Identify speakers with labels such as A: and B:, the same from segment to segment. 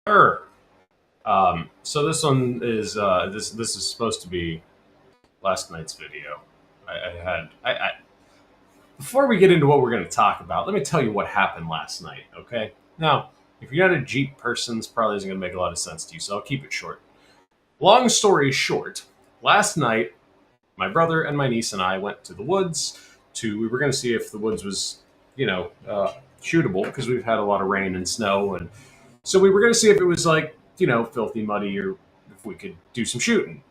A: Theyre. So this one is this is supposed to be last night's video. I before we get into what we're going to talk about, let me tell you what happened last night. Okay, now if you're not a Jeep person, this probably isn't going to make a lot of sense to you, so I'll keep it short. Long story short, last night my brother and my niece and I went to the woods. We were going to see if the woods was, shootable because we've had a lot of rain and snow, and so we were going to see if it was like filthy muddy or if we could do some shooting.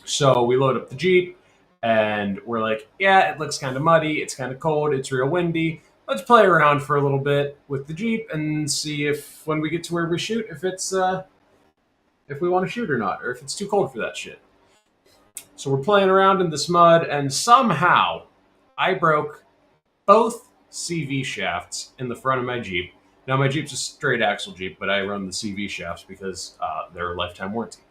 A: So we load up the Jeep and we're like, yeah, it looks kind of muddy. It's kind of cold. It's real windy. Let's play around for a little bit with the Jeep and see if when we get to where we shoot, if we want to shoot or not, or if it's too cold for that shit. So we're playing around in this mud, and somehow I broke both CV shafts in the front of my Jeep. Now my Jeep's a straight axle Jeep, but I run the CV shafts because they're a lifetime warranty.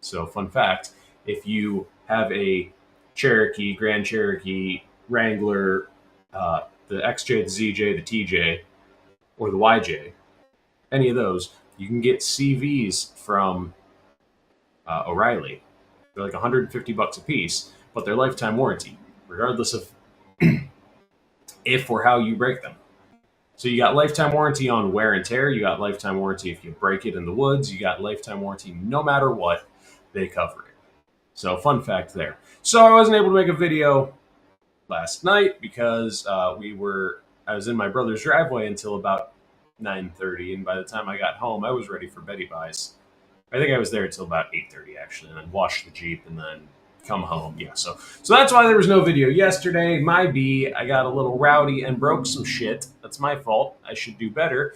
A: So fun fact: if you have a Cherokee, Grand Cherokee, Wrangler, the XJ, the ZJ, the TJ, or the YJ, any of those, you can get CVs from O'Reilly. They're like $150 a piece, but they're lifetime warranty, regardless of if or how you break them. So you got lifetime warranty on wear and tear. You got lifetime warranty if you break it in the woods. You got lifetime warranty no matter what. They cover it. So fun fact there. So I wasn't able to make a video last night because I was in my brother's driveway until about 9:30, and by the time I got home, I was ready for Betty Buys. I think I was there until about 8:30 actually, and then washed the Jeep and then come home. Yeah, so that's why there was no video yesterday. My B, I got a little rowdy and broke some shit. That's my fault. I should do better.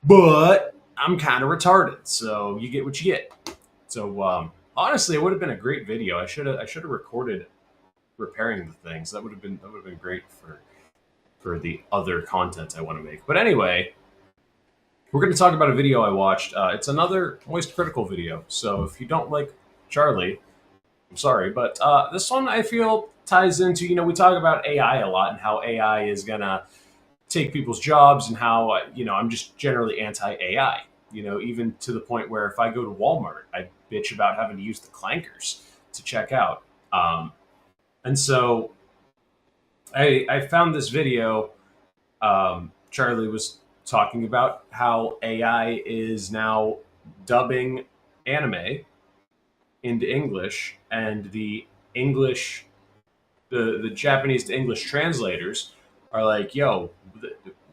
A: But I'm kind of retarded, so you get what you get. So honestly, it would have been a great video. I should have recorded repairing the things. That would have been great for the other content I want to make. But anyway, we're going to talk about a video I watched. It's another Moist Critical video. So if you don't like Charlie, I'm sorry, but this one I feel ties into. We talk about AI a lot and how AI is gonna take people's jobs, and how I'm just generally anti AI. Even to the point where if I go to Walmart, I bitch about having to use the clankers to check out. And so I found this video. Charlie was talking about how AI is now dubbing anime into English, and the Japanese to English translators are like, "Yo,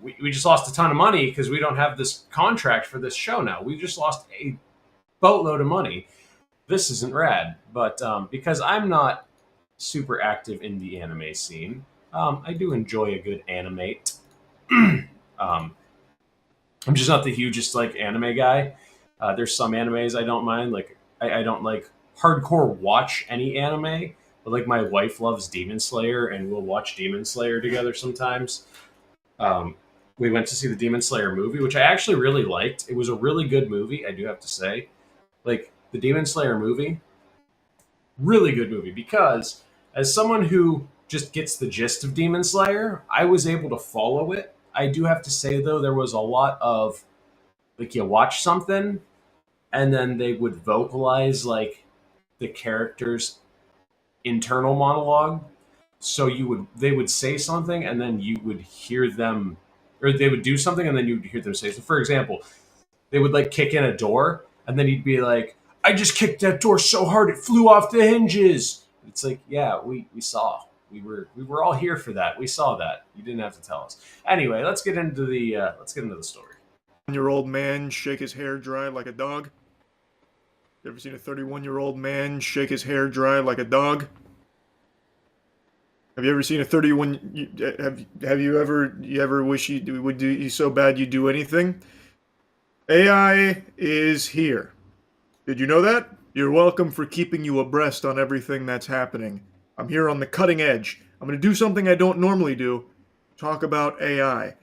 A: we just lost a ton of money because we don't have this contract for this show now. We just lost a boatload of money. This isn't rad." But because I'm not super active in the anime scene, I do enjoy a good animate. um, I'm just not the hugest like anime guy. There's some animes I don't mind. Like I don't like hardcore watch any anime, but like my wife loves Demon Slayer, and we'll watch Demon Slayer together sometimes. Um, we went to see the Demon Slayer movie, which I actually really liked. It was a really good movie, I do have to say. Like the Demon Slayer movie, really good movie because as someone who just gets the gist of Demon Slayer, I was able to follow it. I do have to say though, there was a lot of like you watch something and then they would vocalize like the character's internal monologue. So they would say something and then you would hear them, or they would do something and then you would hear them say. So for example, they would like kick in a door and then he'd be like, "I just kicked that door so hard it flew off the hinges." It's like, yeah, we saw. We were all here for that. We saw that. You didn't have to tell us. Anyway, let's get into the story.
B: Year old man shake his hair dry like a dog? You ever seen a 31-year-old man shake his hair dry like a dog? Have you ever seen a 31 have you ever wish you would do you so bad you'd do anything? AI is here. Did you know that? You're welcome for keeping you abreast on everything that's happening. I'm here on the cutting edge. I'm going to do something I don't normally do. Talk about AI.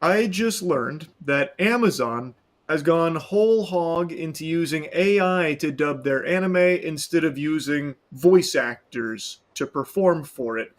B: I just learned that Amazon has gone whole hog into using AI to dub their anime instead of using voice actors to perform for it.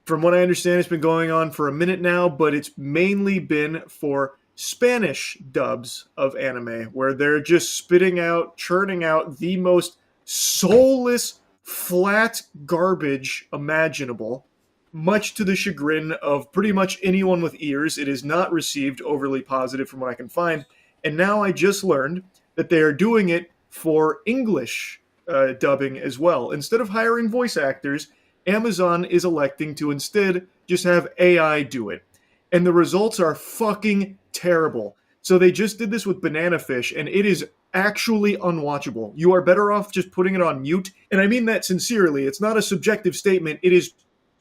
B: From what I understand, it's been going on for a minute now, but it's mainly been for Spanish dubs of anime where they're just spitting out, churning out the most soulless, flat garbage imaginable, much to the chagrin of pretty much anyone with ears. It is not received overly positive from what I can find. And now I just learned that they are doing it for English dubbing as well. Instead of hiring voice actors, Amazon is electing to instead just have AI do it. And the results are fucking terrible. So they just did this with Banana Fish, and it is actually unwatchable. You are better off just putting it on mute. And I mean that sincerely. It's not a subjective statement. It is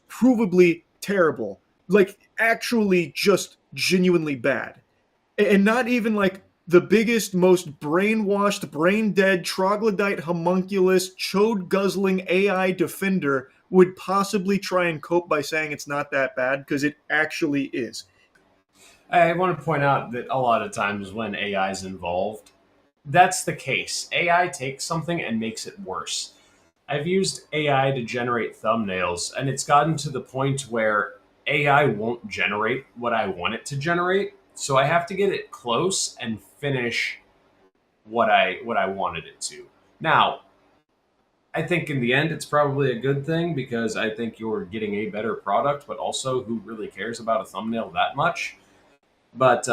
B: provably terrible. Like, actually just genuinely bad. And not even like the biggest, most brainwashed, brain-dead, troglodyte, homunculus, chode-guzzling AI defender would possibly try and cope by saying it's not that bad, because it actually is.
A: I want to point out that a lot of times when AI is involved, that's the case. AI takes something and makes it worse. I've used AI to generate thumbnails, and it's gotten to the point where AI won't generate what I want it to generate, so I have to get it close and finish what I wanted it to. Now, I think in the end it's probably a good thing because I think you're getting a better product, but also who really cares about a thumbnail that much? But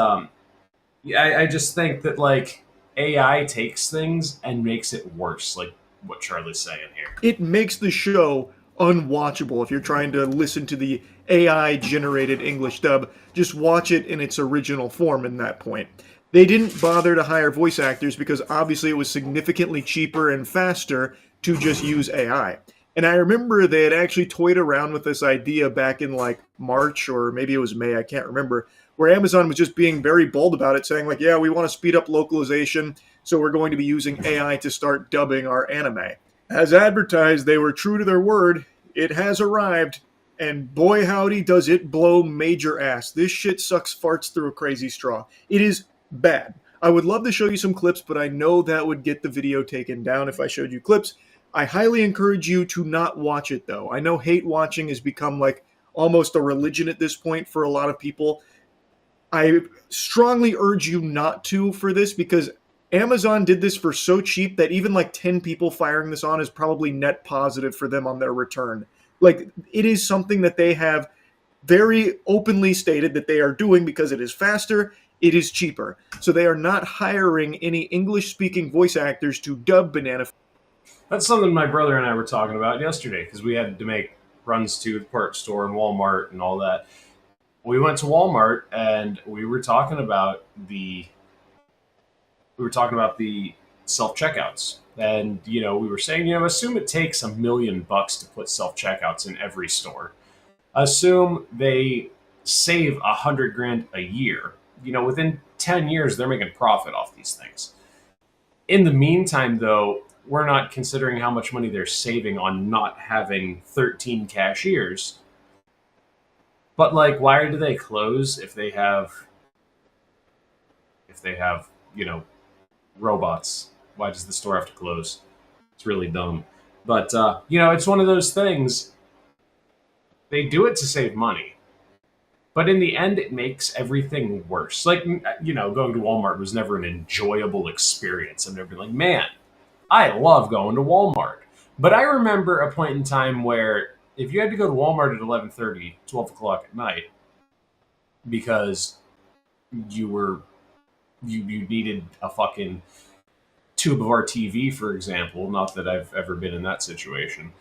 A: yeah, I just think that like AI takes things and makes it worse, like what Charlie's saying here.
B: It makes the show unwatchable if you're trying to listen to the AI generated English dub. Just watch it in its original form in that point. They didn't bother to hire voice actors because obviously it was significantly cheaper and faster to just use AI. And I remember they had actually toyed around with this idea back in like March or maybe it was May, I can't remember, where Amazon was just being very bold about it, saying like, yeah, we want to speed up localization, so we're going to be using AI to start dubbing our anime. As advertised, they were true to their word. It has arrived, and boy howdy does it blow major ass. This shit sucks farts through a crazy straw. It is bad. I would love to show you some clips, but I know that would get the video taken down if I showed you clips. I highly encourage you to not watch it, though. I know hate watching has become like almost a religion at this point for a lot of people. I strongly urge you not to for this because Amazon did this for so cheap that even like 10 people firing this on is probably net positive for them on their return. Like, it is something that they have very openly stated that they are doing because it is faster, it is cheaper. So they are not hiring any English-speaking voice actors to dub Banana.
A: That's something my brother and I were talking about yesterday because we had to make runs to the parts store and Walmart and all that. We went to Walmart and we were talking about the self checkouts, and we were saying, assume it takes $1 million to put self checkouts in every store. Assume they save $100,000 a year. Within 10 years they're making profit off these things. In the meantime, though, we're not considering how much money they're saving on not having 13 cashiers. But like, why do they close if they have robots? Why does the store have to close? It's really dumb. But it's one of those things. They do it to save money, but in the end, it makes everything worse. Like, going to Walmart was never an enjoyable experience. I've never been like, man, I love going to Walmart. But I remember a point in time where if you had to go to Walmart at 11:30, 12 o'clock at night, because you needed a fucking tube of RTV, for example. Not that I've ever been in that situation.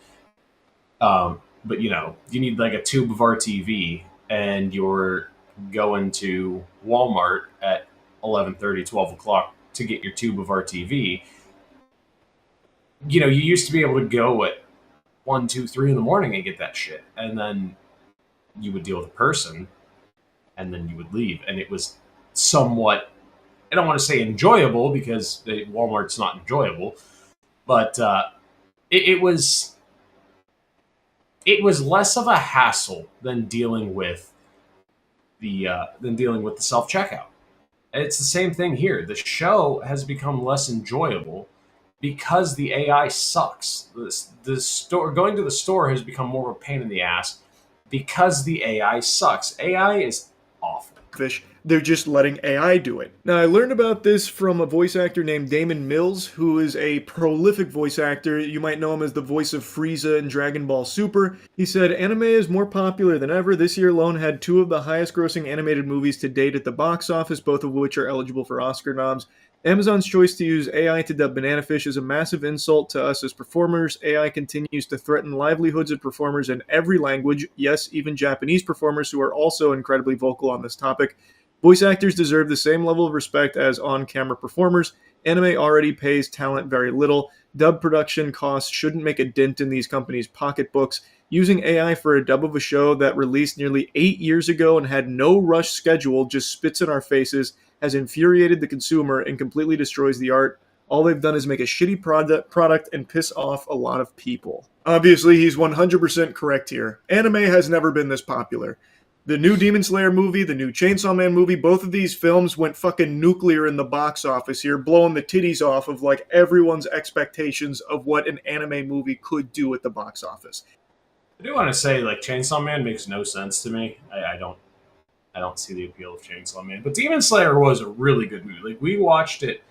A: But you need like a tube of RTV, and you're going to Walmart at 11:30, 12 o'clock to get your tube of RTV. You used to be able to go at 1, 2, 3 in the morning and get that shit, and then you would deal with a person, and then you would leave, and it was somewhat, I don't want to say enjoyable because Walmart's not enjoyable, but it was less of a hassle than dealing with the self checkout. It's the same thing here. The show has become less enjoyable because the AI sucks. The store, going to the store has become more of a pain in the ass because the AI sucks. AI is awful.
B: Fish. They're just letting AI do it. Now, I learned about this from a voice actor named Damon Mills, who is a prolific voice actor. You might know him as the voice of Frieza in Dragon Ball Super. He said, anime is more popular than ever. This year alone had two of the highest grossing animated movies to date at the box office, both of which are eligible for Oscar noms. Amazon's choice to use AI to dub Banana Fish is a massive insult to us as performers. AI continues to threaten livelihoods of performers in every language, yes, even Japanese performers who are also incredibly vocal on this topic. Voice actors deserve the same level of respect as on-camera performers. Anime already pays talent very little. Dub production costs shouldn't make a dent in these companies' pocketbooks. Using AI for a dub of a show that released nearly 8 years ago and had no rush schedule just spits in our faces, has infuriated the consumer, and completely destroys the art. All they've done is make a shitty product and piss off a lot of people. Obviously, he's 100% correct here. Anime has never been this popular. The new Demon Slayer movie, the new Chainsaw Man movie, both of these films went fucking nuclear in the box office here, blowing the titties off of like everyone's expectations of what an anime movie could do at the box office.
A: I do want to say, like, Chainsaw Man makes no sense to me. I don't see the appeal of Chainsaw Man. But Demon Slayer was a really good movie. Like, we watched it,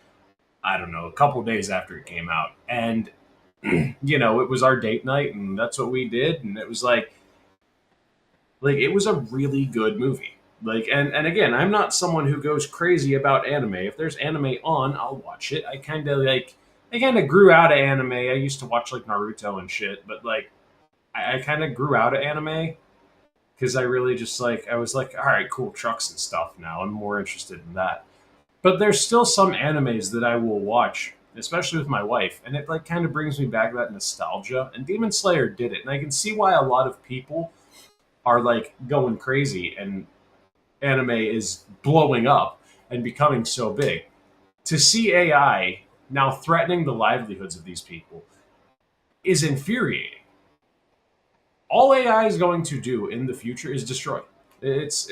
A: I don't know, a couple days after it came out. And, you know, it was our date night, and that's what we did. And it was like it was a really good movie. Like, and again, I'm not someone who goes crazy about anime. If there's anime on, I'll watch it. I kind of grew out of anime. I used to watch, like, Naruto and shit. But, like, I kind of grew out of anime. Because I really just I was like, all right, cool, trucks and stuff now. I'm more interested in that. But there's still some animes that I will watch, especially with my wife, and it like kind of brings me back to that nostalgia. And Demon Slayer did it, and I can see why a lot of people are like going crazy, and anime is blowing up and becoming so big. To see AI now threatening the livelihoods of these people is infuriating. All AI is going to do in the future is destroy. It's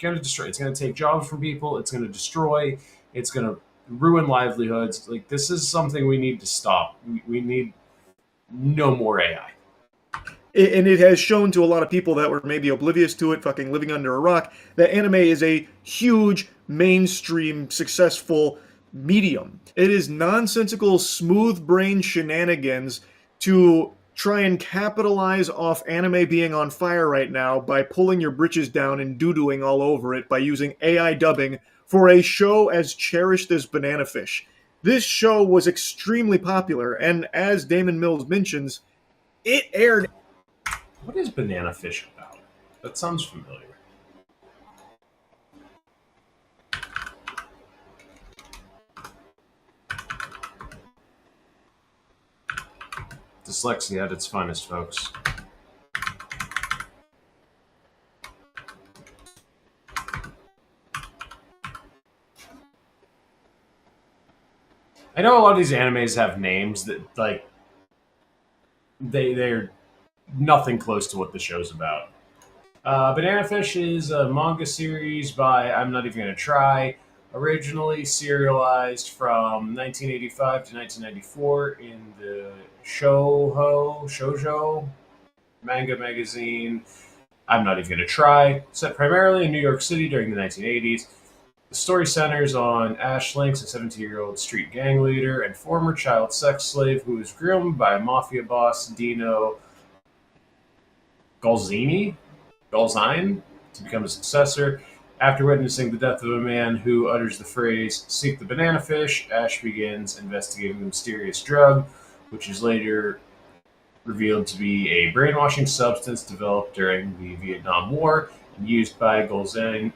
A: going to destroy. It's going to take jobs from people. It's going to destroy. It's going to ruin livelihoods. Like, this is something we need to stop. We need no more AI.
B: And it has shown to a lot of people that were maybe oblivious to it, fucking living under a rock, that anime is a huge, mainstream, successful medium. It is nonsensical, smooth-brained shenanigans to try and capitalize off anime being on fire right now by pulling your britches down and doo-dooing all over it by using AI dubbing for a show as cherished as Banana Fish. This show was extremely popular, and as Damon Mills mentions, it aired.
A: What is Banana Fish about? That sounds familiar. Dyslexia at its finest, folks. I know a lot of these animes have names that, like, they're nothing close to what the show's about. Banana Fish is a manga series by I'm Not Even Gonna Try, originally serialized from 1985 to 1994 in the Shoujo manga magazine. I'm Not Even Gonna Try, set primarily in New York City during the 1980s. The story centers on Ash Lynx, a 17-year-old street gang leader and former child sex slave who is groomed by mafia boss Dino Galzine to become a successor. After witnessing the death of a man who utters the phrase, "Seek the banana fish," Ash begins investigating the mysterious drug, which is later revealed to be a brainwashing substance developed during the Vietnam War and used by Galzine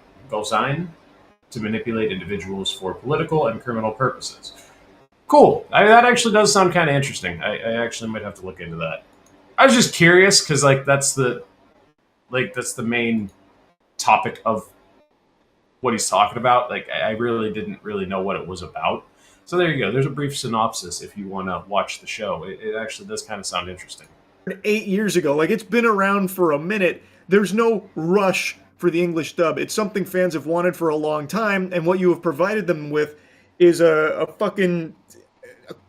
A: to manipulate individuals for political and criminal purposes. Cool. That actually does sound kind of interesting. I actually might have to look into that. I was just curious because that's the main topic of what he's talking about. Like, I really didn't really know what it was about. So there you go. There's a brief synopsis if you want to watch the show. It actually does kind of sound interesting.
B: 8 years ago, like, it's been around for a minute. There's no rush for the English dub. It's something fans have wanted for a long time, and what you have provided them with is a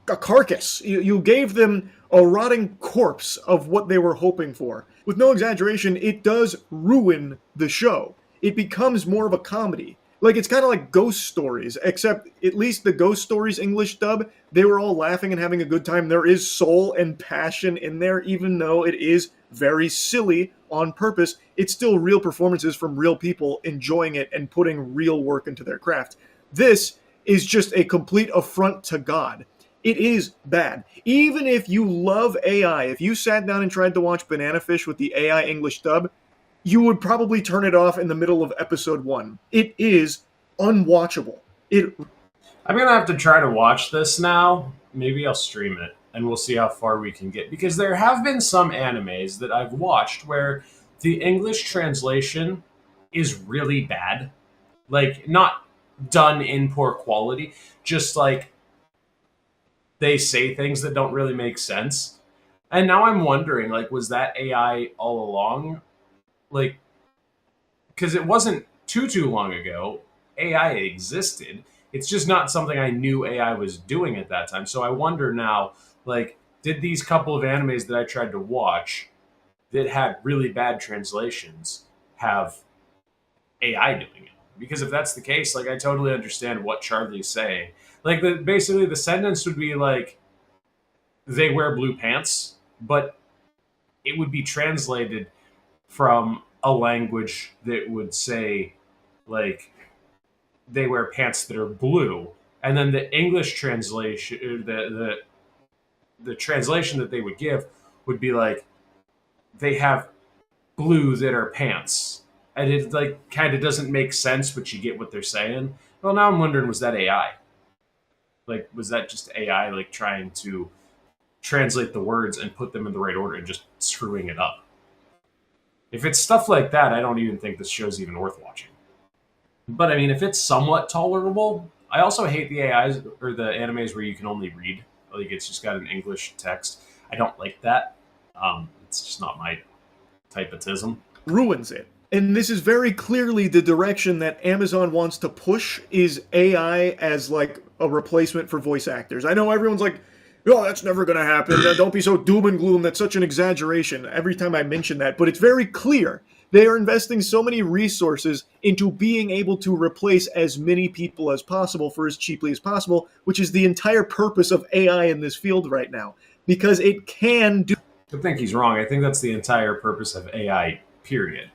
B: carcass. You gave them a rotting corpse of what they were hoping for. With no exaggeration, it does ruin the show. It becomes more of a comedy. Like it's kind of like ghost stories, except at least the ghost stories English dub, they were all laughing and having a good time. There is soul and passion in there, even though it is very silly on purpose. It's still real performances from real people enjoying it and putting real work into their craft. This is just a complete affront to God. It is bad. Even if you love AI, if you sat down and tried to watch Banana Fish with the AI English dub, you would probably turn it off in the middle of episode 1. It is unwatchable.
A: I'm gonna have to try to watch this now. Maybe I'll stream it, and we'll see how far we can get. Because there have been some animes that I've watched where the English translation is really bad. Like, not done in poor quality, just like they say things that don't really make sense. And now I'm wondering, like, was that AI all along? Like, because it wasn't too long ago. AI existed. It's just not something I knew AI was doing at that time. So I wonder now, like, did these couple of animes that I tried to watch that had really bad translations have AI doing it? Because if that's the case, like, I totally understand what Charlie's saying. Like, basically the sentence would be like, they wear blue pants, but it would be translated from a language that would say, like, they wear pants that are blue, and then the English translation, the translation that they would give would be like, they have blue that are pants, and it like kind of doesn't make sense, but you get what they're saying. Well, now I'm wondering, was that AI? Like, was that just AI like trying to translate the words and put them in the right order and just screwing it up? If it's stuff like that, I don't even think this show's even worth watching. But I mean, if it's somewhat tolerable, I also hate the AIs or the animes where you can only read. Like, it's just got an English text. I don't like that. It's just not my type of tism.
B: Ruins it. And this is very clearly the direction that Amazon wants to push is AI as like a replacement for voice actors. I know everyone's like, "Oh, that's never going to happen. Don't be so doom and gloom. That's such an exaggeration." Every time I mention that, but it's very clear. They are investing so many resources into being able to replace as many people as possible for as cheaply as possible, which is the entire purpose of AI in this field right now, because it can do.
A: I think he's wrong. I think that's the entire purpose of AI, period.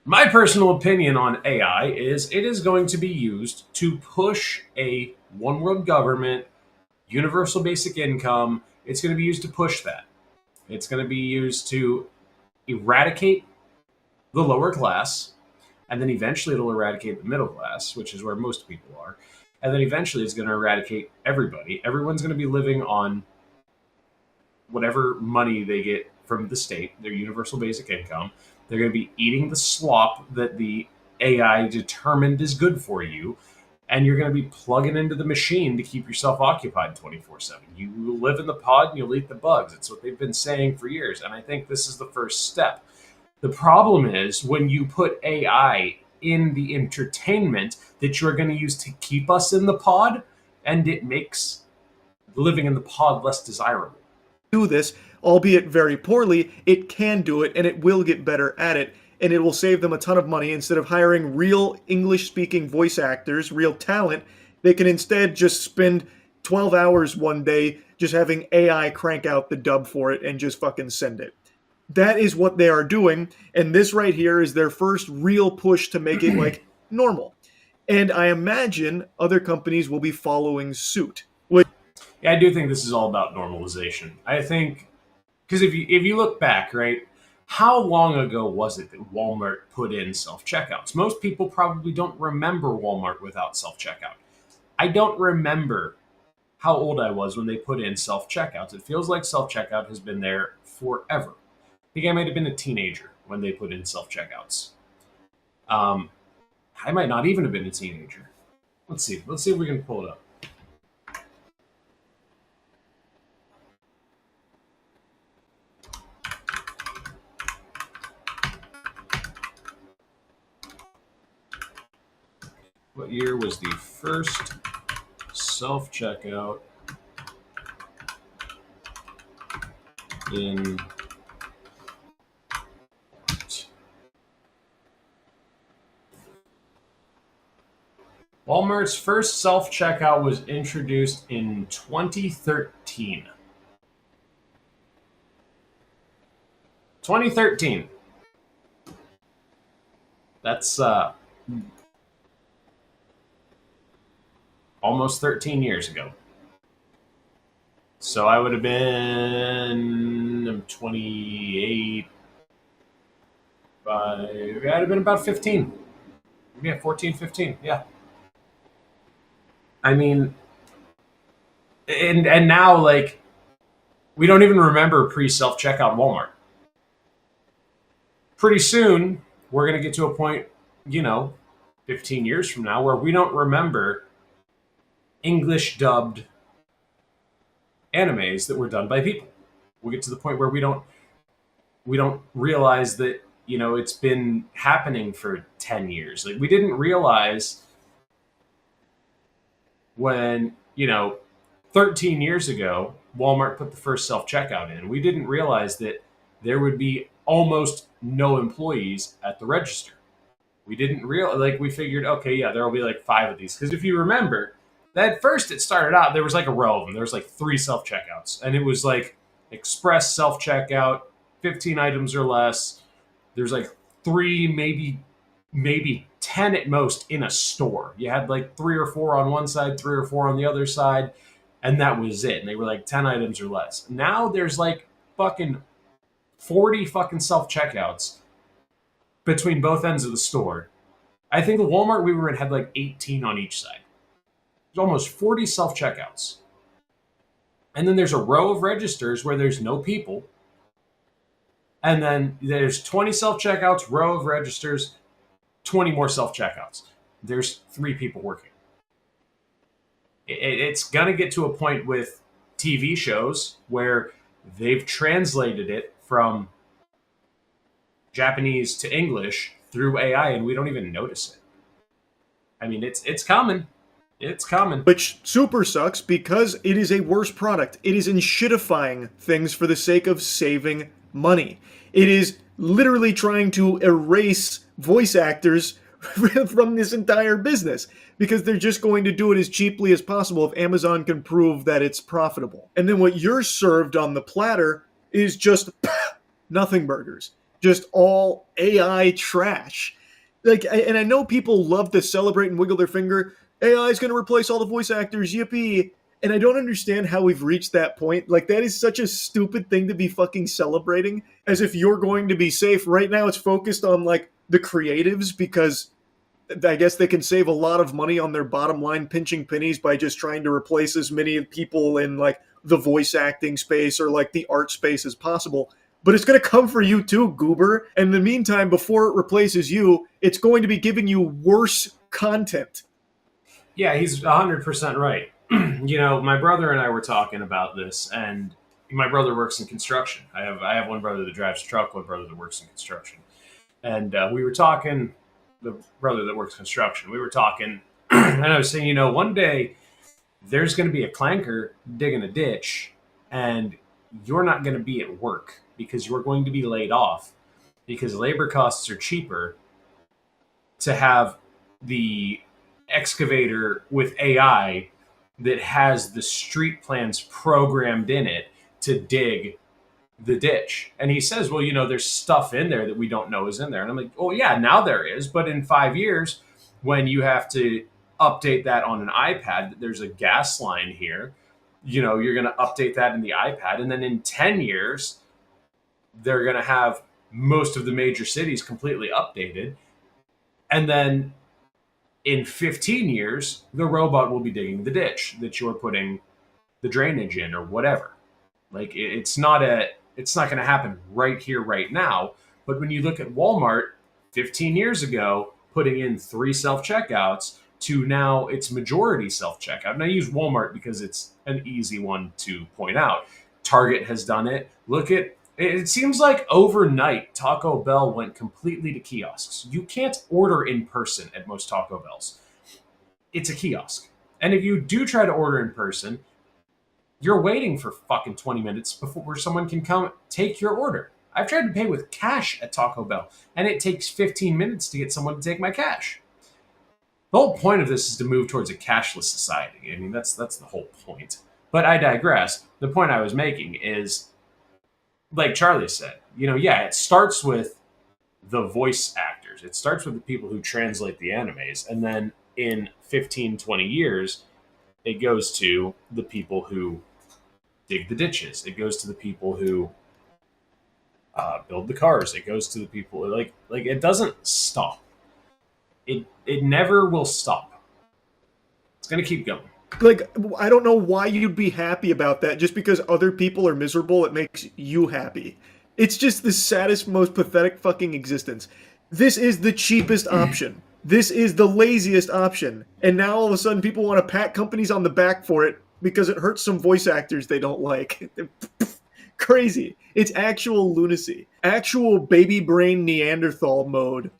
A: My personal opinion on AI is it is going to be used to push a one world government, universal basic income. It's going to be used to push that. It's going to be used to eradicate the lower class, and then eventually it'll eradicate the middle class, which is where most people are. And then eventually it's going to eradicate everybody. Everyone's going to be living on whatever money they get from the state, their universal basic income. They're going to be eating the slop that the AI determined is good for you, and you're going to be plugging into the machine to keep yourself occupied 24/7. You will live in the pod and you'll eat the bugs. It's what they've been saying for years, and I think this is the first step. The problem is when you put AI in the entertainment that you're going to use to keep us in the pod, and it makes living in the pod less desirable.
B: Do this, albeit very poorly, it can do it and it will get better at it. And it will save them a ton of money. Instead of hiring real English speaking voice actors, real talent, they can instead just spend 12 hours one day just having AI crank out the dub for it and just fucking send it. That is what they are doing. And this right here is their first real push to make it like normal. And I imagine other companies will be following suit.
A: Yeah, I do think this is all about normalization. I think because if you look back, right, how long ago was it that Walmart put in self checkouts? Most people probably don't remember Walmart without self checkout. I don't remember how old I was when they put in self checkouts. It feels like self checkout has been there forever. I think I might have been a teenager when they put in self checkouts. I might not even have been a teenager. Let's see. Let's see if we can pull it up. What year was the first self checkout in Walmart's first self-checkout was introduced in 2013. 2013. That's almost 13 years ago. So I would have been, I'm 28. I'd have been about 15. Yeah, 14, 15. Yeah. I mean, and now, like, we don't even remember pre self checkout Walmart. Pretty soon, we're going to get to a point, 15 years from now, where we don't remember English dubbed animes that were done by people. We'll get to the point where we don't realize that, it's been happening for 10 years. Like, we didn't realize when, 13 years ago, Walmart put the first self checkout in. We didn't realize that there would be almost no employees at the register. We didn't we figured, okay, yeah, there will be like 5 of these. Because if you remember, at first it started out, there was like a row of them. There was like 3 self checkouts. And it was like express self checkout, 15 items or less. There's like 3, maybe 10 at most in a store. You had like 3 or 4 on one side, 3 or 4 on the other side, and that was it. And they were like 10 items or less. Now there's like fucking 40 fucking self checkouts between both ends of the store. I think the Walmart we were in had like 18 on each side. There's almost 40 self checkouts. And then there's a row of registers where there's no people. And then there's 20 self checkouts, row of registers, 20 more self checkouts. There's 3 people working. It's going to get to a point with TV shows where they've translated it from Japanese to English through AI, and we don't even notice it. I mean, it's coming. It's coming.
B: Which super sucks because it is a worse product. It is inshitifying things for the sake of saving money. It is literally trying to erase voice actors from this entire business because they're just going to do it as cheaply as possible if Amazon can prove that it's profitable. And then what you're served on the platter is just nothing burgers. Just all AI trash. And I know people love to celebrate and wiggle their finger. AI is going to replace all the voice actors, yippee. And I don't understand how we've reached that point. Like, that is such a stupid thing to be fucking celebrating, as if you're going to be safe. Right now it's focused on, like, the creatives, because I guess they can save a lot of money on their bottom line pinching pennies by just trying to replace as many people in, like, the voice acting space or, like, the art space as possible. But it's going to come for you too, goober. And in the meantime, before it replaces you, it's going to be giving you worse content.
A: Yeah, he's 100% right. My brother and I were talking about this, and my brother works in construction. I have one brother that drives a truck, one brother that works in construction. And we were talking, the brother that works construction, we were talking, and I was saying, one day there's going to be a clanker digging a ditch, and you're not going to be at work because you're going to be laid off because labor costs are cheaper to have the excavator with AI that has the street plans programmed in it to dig the ditch. And he says, well, there's stuff in there that we don't know is in there. And I'm like, oh yeah, now there is. But in 5 years, when you have to update that on an iPad, that there's a gas line here, you're going to update that in the iPad. And then in 10 years, they're going to have most of the major cities completely updated. And then in 15 years, the robot will be digging the ditch that you're putting the drainage in or whatever. Like, it's not going to happen right here, right now. But when you look at Walmart 15 years ago, putting in 3 self-checkouts to now it's majority self-checkout. And I use Walmart because it's an easy one to point out. Target has done it. It seems like overnight, Taco Bell went completely to kiosks. You can't order in person at most Taco Bells. It's a kiosk. And if you do try to order in person, you're waiting for fucking 20 minutes before someone can come take your order. I've tried to pay with cash at Taco Bell, and it takes 15 minutes to get someone to take my cash. The whole point of this is to move towards a cashless society. I mean, that's the whole point. But I digress. The point I was making is, like Charlie said, yeah, it starts with the voice actors. It starts with the people who translate the animes. And then in 15, 20 years, it goes to the people who dig the ditches. It goes to the people who build the cars. It goes to the people like it doesn't stop. It never will stop. It's gonna keep going.
B: Like, I don't know why you'd be happy about that. Just because other people are miserable, it makes you happy. It's just the saddest, most pathetic fucking existence. This is the cheapest option. This is the laziest option. And now all of a sudden people want to pat companies on the back for it because it hurts some voice actors they don't like. Crazy. It's actual lunacy. Actual baby brain Neanderthal mode.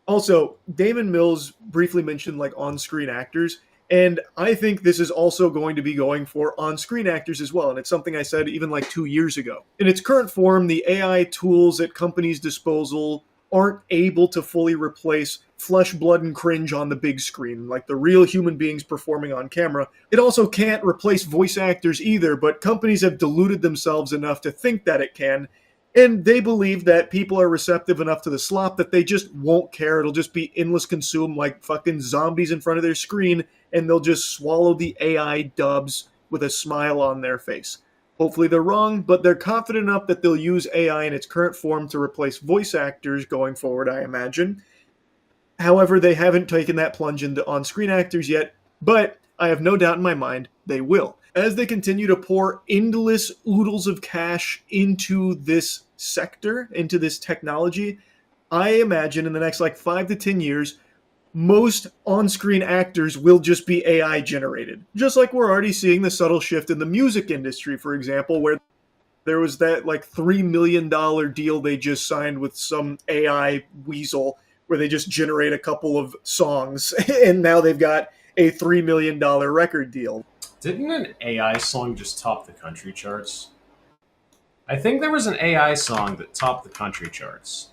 B: Also, Damon Mills briefly mentioned like on-screen actors. And I think this is also going to be going for on-screen actors as well. And it's something I said even like 2 years ago. In its current form, the AI tools at companies' disposal aren't able to fully replace flesh, blood, and cringe on the big screen, like the real human beings performing on camera. It also can't replace voice actors either, but companies have deluded themselves enough to think that it can. And they believe that people are receptive enough to the slop that they just won't care. It'll just be endless consume like fucking zombies in front of their screen, and they'll just swallow the AI dubs with a smile on their face. Hopefully they're wrong, but they're confident enough that they'll use AI in its current form to replace voice actors going forward, I imagine. However, they haven't taken that plunge into on-screen actors yet, but I have no doubt in my mind they will. As they continue to pour endless oodles of cash into this sector, into this technology, I imagine in the next 5 to 10 years, most on-screen actors will just be AI generated. Just like we're already seeing the subtle shift in the music industry, for example, where there was that $3 million deal they just signed with some AI weasel where they just generate a couple of songs and now they've got a $3 million record deal.
A: Didn't an AI song just top the country charts? I think there was an AI song that topped the country charts.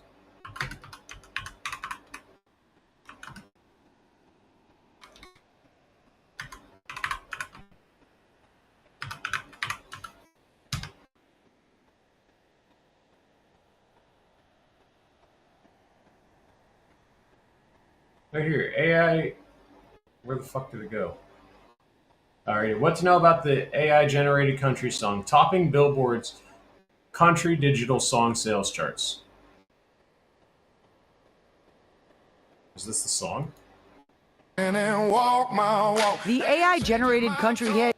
A: Right here, AI. Where the fuck did it go? Alright, what to know about the AI generated country song topping Billboard's country digital song sales charts? Is this the song?
C: The AI generated country hit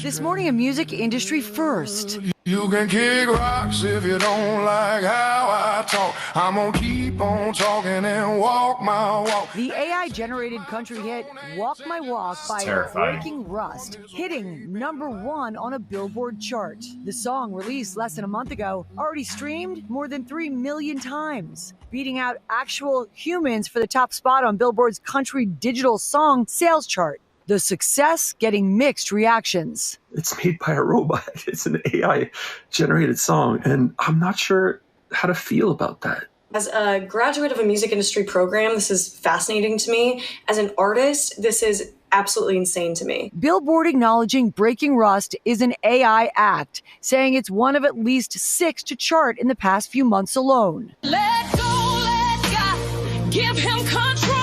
C: this morning, a music industry first.
D: You can kick rocks if you don't like how I talk. I'm gonna keep on talking and walk my walk.
C: The AI generated country hit Walk My Walk by
A: terrifying.
C: Breaking Rust, hitting #1 on a Billboard chart. The song, released less than a month ago, already streamed more than 3 million times, beating out actual humans for the top spot on Billboard's country digital song sales chart. The success getting mixed reactions.
E: It's made by a robot. It's an AI generated song, and I'm not sure how to feel about that.
F: As a graduate of a music industry program, this is fascinating to me. As an artist, this is absolutely insane to me.
C: Billboard acknowledging Breaking Rust is an AI act, saying it's one of at least 6 to chart in the past few months alone.
G: Let go, let God, give him control.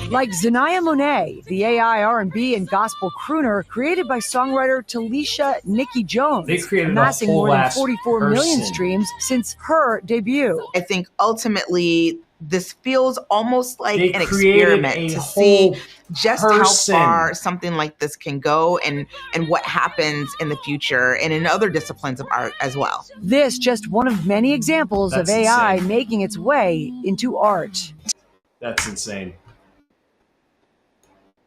C: Like Zanaya Monet, the AI R&B and gospel crooner created by songwriter Talisha Nikki Jones,
A: They created a
C: amassing
A: whole
C: more than
A: ass
C: 44 million
A: person.
C: streams since her debut.
H: I think ultimately this feels almost like
A: They
H: an
A: created
H: experiment
A: a
H: to
A: whole
H: see just
A: person.
H: how far something like this can go and what happens in the future and in other disciplines of art as well.
C: This just one of many examples
A: That's
C: of AI
A: insane.
C: making its way into art.
A: That's insane.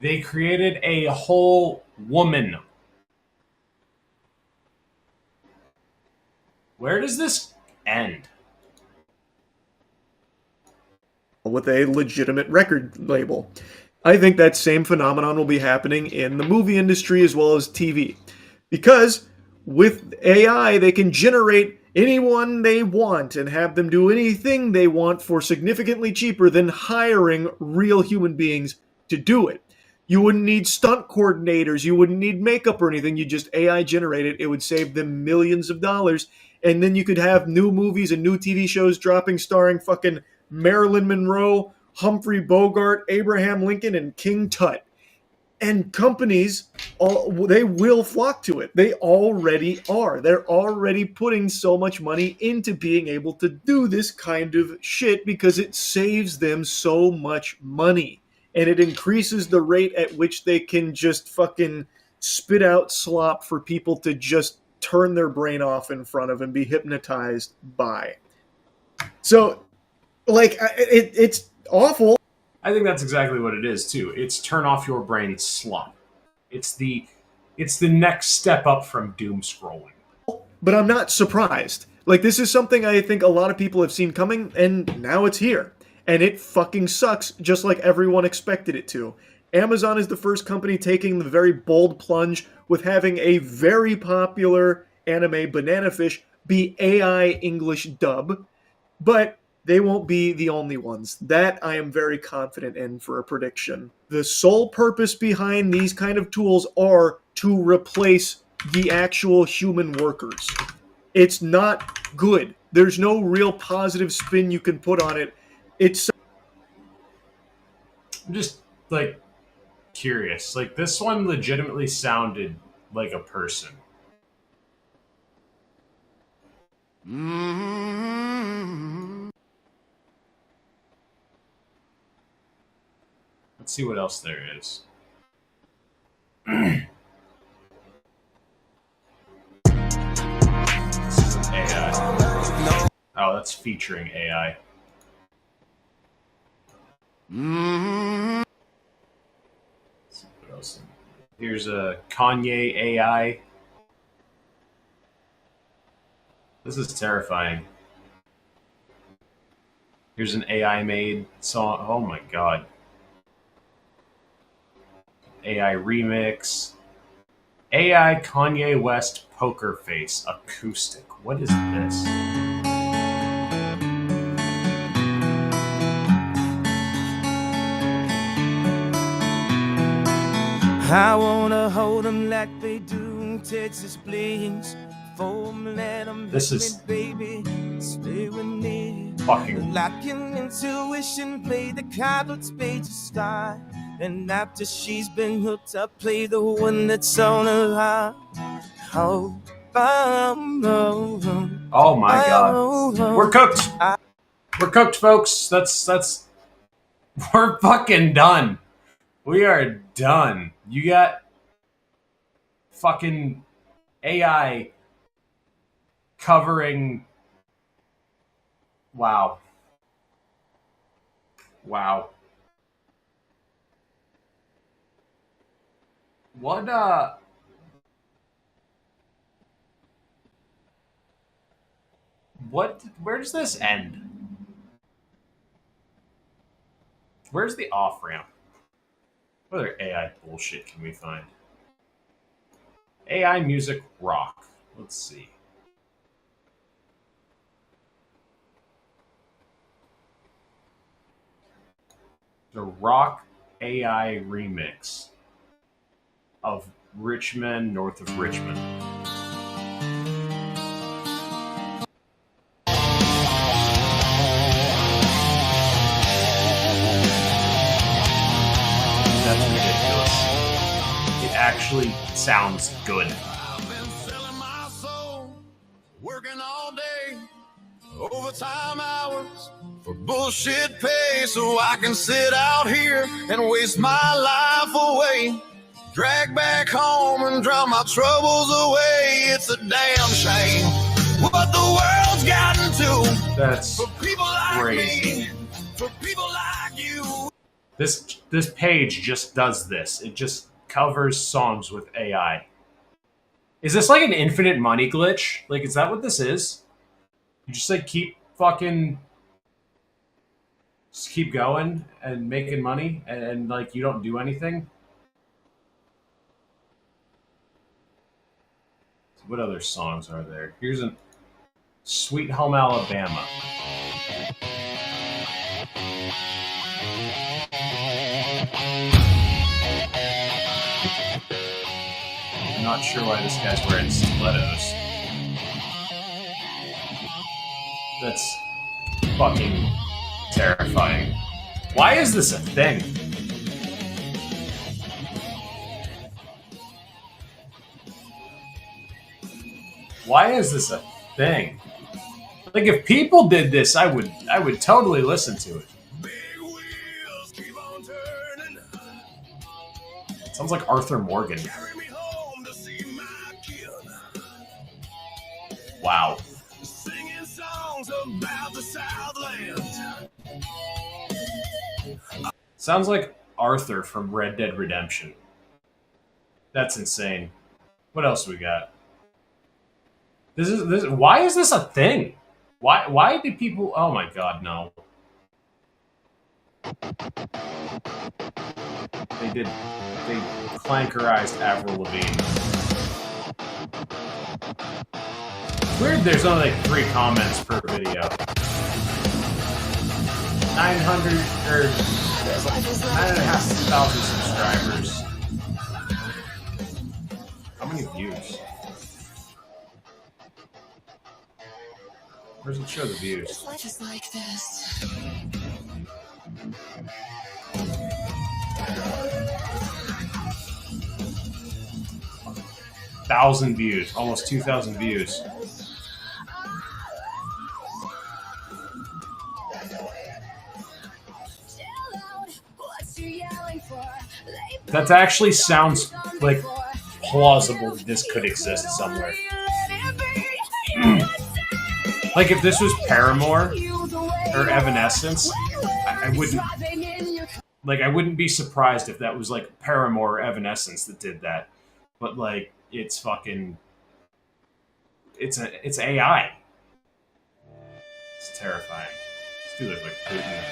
A: They created a whole woman. Where does this end?
B: With a legitimate record label. I think that same phenomenon will be happening in the movie industry as well as TV. Because with AI, they can generate anyone they want and have them do anything they want for significantly cheaper than hiring real human beings to do it. You wouldn't need stunt coordinators. You wouldn't need makeup or anything. You just AI generate it. It would save them millions of dollars. And then you could have new movies and new TV shows dropping starring fucking Marilyn Monroe, Humphrey Bogart, Abraham Lincoln, and King Tut. And companies, they will flock to it. They already are. They're already putting so much money into being able to do this kind of shit because it saves them so much money. And it increases the rate at which they can just fucking spit out slop for people to just turn their brain off in front of and be hypnotized by. So, like, it's awful.
A: I think that's exactly what it is too. It's turn off your brain slop. It's the next step up from doom scrolling.
B: But I'm not surprised. Like, this is something I think a lot of people have seen coming, and now it's here. And it fucking sucks, just like everyone expected it to. Amazon is the first company taking the very bold plunge with having a very popular anime, Banana Fish, be AI English dub. But they won't be the only ones. That I am very confident in for a prediction. The sole purpose behind these kind of tools are to replace the actual human workers. It's not good. There's no real positive spin you can put on it.
A: I'm just, like, curious. Like, this one legitimately sounded like a person. Let's see what else there is. This is an AI. Oh, that's featuring AI. Let's see what else. Here's a Kanye AI. This is terrifying. Here's an AI made song. Oh my god. AI remix. AI Kanye West Poker Face acoustic. What is this?
I: I wanna hold them like they do in Texas, please. Let them
A: This is
I: baby, stay with me.
A: Fucking
I: Lacking intuition, play the cards page to start. And after she's been hooked up, play the one that's on her heart. Oh
A: my god. We're cooked. We're cooked, folks. That's we're fucking done. We are done. You got fucking AI covering. Wow. What where does this end? Where's the off ramp? What other AI bullshit can we find? AI music rock. Let's see. The rock AI remix of Rich Men North of Richmond. That's ridiculous. It actually sounds good.
D: I've been selling my soul, working all day, overtime hours for bullshit pay, so I can sit out here and waste my life away. Drag back home and drown my troubles away. It's a damn shame what the world's gotten to.
A: That's
D: for people like
A: crazy.
D: me, for people like you.
A: This page just does this. It just covers songs with AI. Is this like an infinite money glitch? Like, is that what this is? You just like keep going and making money and like you don't do anything? What other songs are there? Here's a Sweet Home Alabama. I'm not sure why this guy's wearing stilettos. That's fucking terrifying. Why is this a thing? Why is this a thing? Like, if people did this, I would totally listen to it. Sounds like Arthur Morgan. Wow.
D: Singing songs about the Southland.
A: Sounds like Arthur from Red Dead Redemption. That's insane. What else we got? This. Why is this a thing? Why do people? Oh my god, no. They clankerized Avril Lavigne. Weird. There's only like 3 comments per video. 900 or 9,500 subscribers. How many views? Where does it show the views?
G: Life is like this.
A: 1,000 views, almost 2,000 views. That actually sounds like plausible that this could exist somewhere. Like if this was Paramore or Evanescence, I wouldn't be surprised if that was like Paramore or Evanescence that did that. But like it's fucking it's AI. It's terrifying. This dude looks like Putin.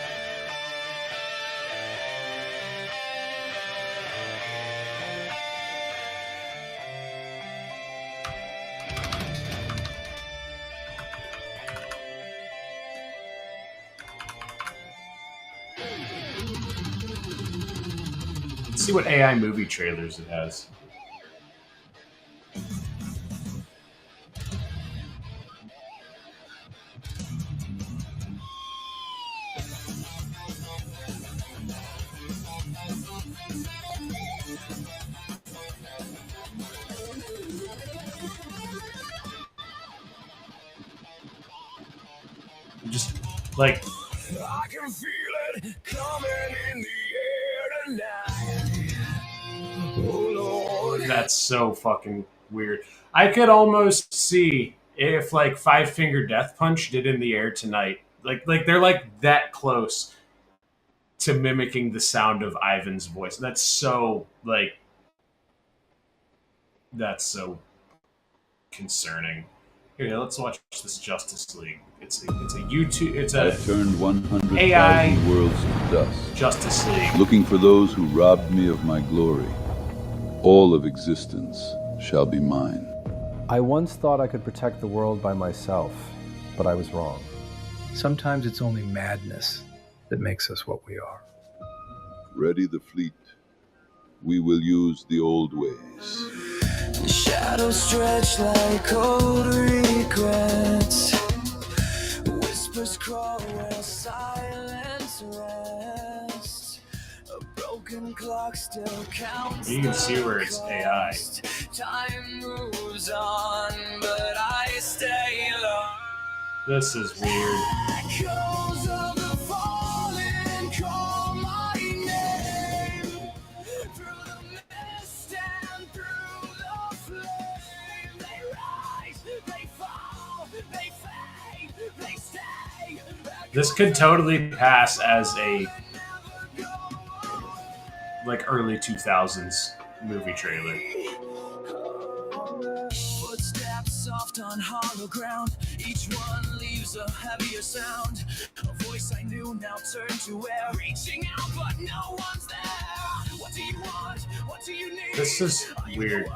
A: Let's see what AI movie trailers it has. Just like
D: I can feel it coming in the air tonight. Oh Lord.
A: that's so fucking weird. I could almost see if like Five Finger Death Punch did In the Air Tonight. Like they're like that close to mimicking the sound of Ivan's voice. That's so concerning. Here, let's watch this Justice League. It's a YouTube. It's
J: I
A: a
J: turned 100,000
A: AI
J: worlds to dust,
A: Justice League.
J: looking for those who robbed me of my glory. All of existence shall be mine.
K: I once thought I could protect the world by myself, but I was wrong.
L: Sometimes it's only madness that makes us what we are.
J: Ready the fleet. We will use the old ways.
I: The shadows stretch like old regrets. Whispers crawl where silence rests. A broken clock still counts.
A: You can see where it's AI.
I: Time moves on, but I stay lost.
A: This is weird.
I: Echoes of the fallen call my name. Through the mist and through the flame, they rise, they fall, they fade, they stay.
A: This could totally pass as a like early 2000s movie trailer.
I: Footsteps soft on hollow ground. Each one leaves a heavier sound. A voice I knew now turned to air. Reaching out, but no one's there. What do you want? What do you need?
A: This is weird.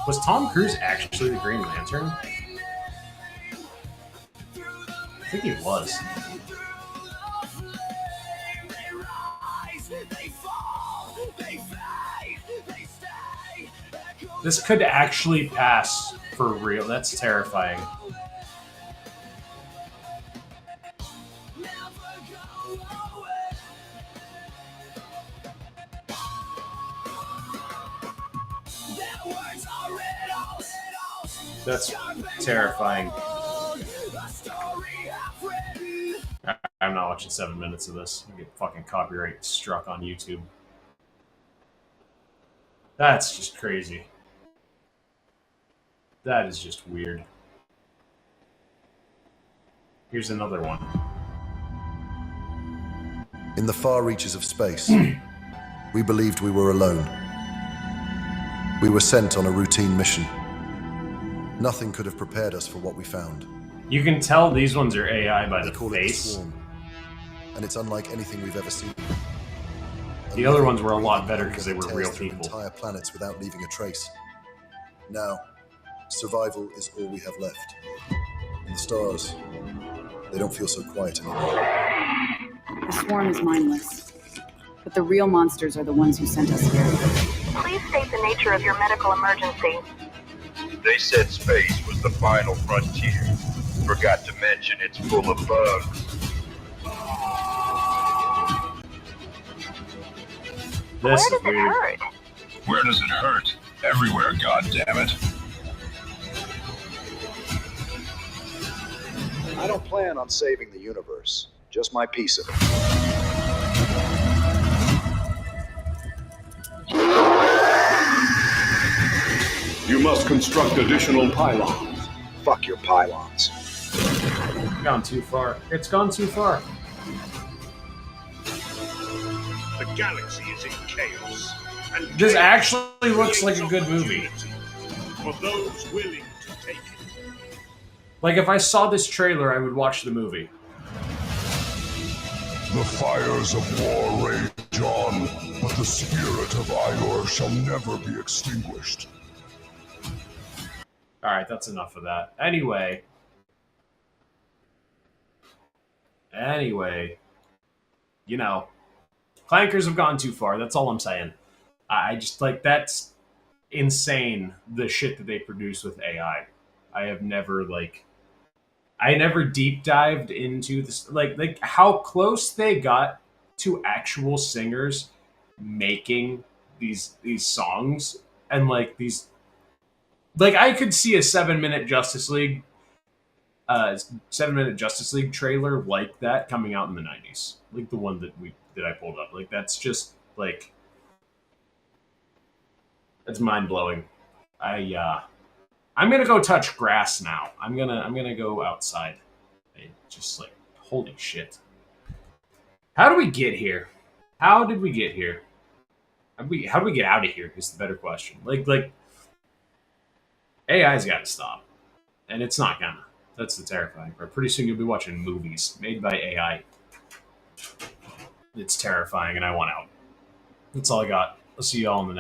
A: Was Tom Cruise actually the Green Lantern? I think he was.
I: They rise, they fall,
A: This could actually pass for real. That's terrifying. That's terrifying. I'm not watching 7 minutes of this. I get fucking copyright struck on YouTube. That's just crazy. That is just weird. Here's another one.
M: In the far reaches of space, we believed we were alone. We were sent on a routine mission. Nothing could have prepared us for what we found.
A: You can tell these ones are AI by the face.
M: Swarm, and it's unlike anything we've ever seen.
A: The other ones were a lot better because they were real people.
M: Entire planets without leaving a trace. Now, survival is all we have left. And the stars, they don't feel so quiet anymore.
N: The swarm is mindless, but the real monsters are the ones who sent us here.
O: Please state the nature of your medical emergency.
P: They said space was the final frontier. Forgot to mention it's full of bugs.
O: Where does it hurt?
P: Where does it hurt? Everywhere, goddammit.
Q: I don't plan on saving the universe, just my piece of it.
R: You must construct additional pylons.
Q: Fuck your pylons.
A: Gone too far. It's gone too far.
P: The galaxy is in chaos. And
A: this actually looks like a good movie.
P: For those willing to take it.
A: Like, if I saw this trailer, I would watch the movie.
R: The fires of war rage on, but the spirit of Yor shall never be extinguished.
A: Alright, that's enough of that. Anyway, you know, clankers have gone too far. That's all I'm saying. I just, like, that's insane, the shit that they produce with AI. I never deep dived into this, like how close they got to actual singers making these songs, and like these, like I could see a 7-minute Justice League trailer like that coming out in the 90s, like the one that I pulled up. Like that's just like, that's mind blowing. I'm gonna go touch grass now. I'm gonna go outside. Just like, holy shit. How do we get here? How did we get here? How do we get out of here is the better question. Like AI's gotta stop. And it's not gonna. That's the terrifying part. Pretty soon you'll be watching movies made by AI. It's terrifying and I want out. That's all I got. I'll see you all in the next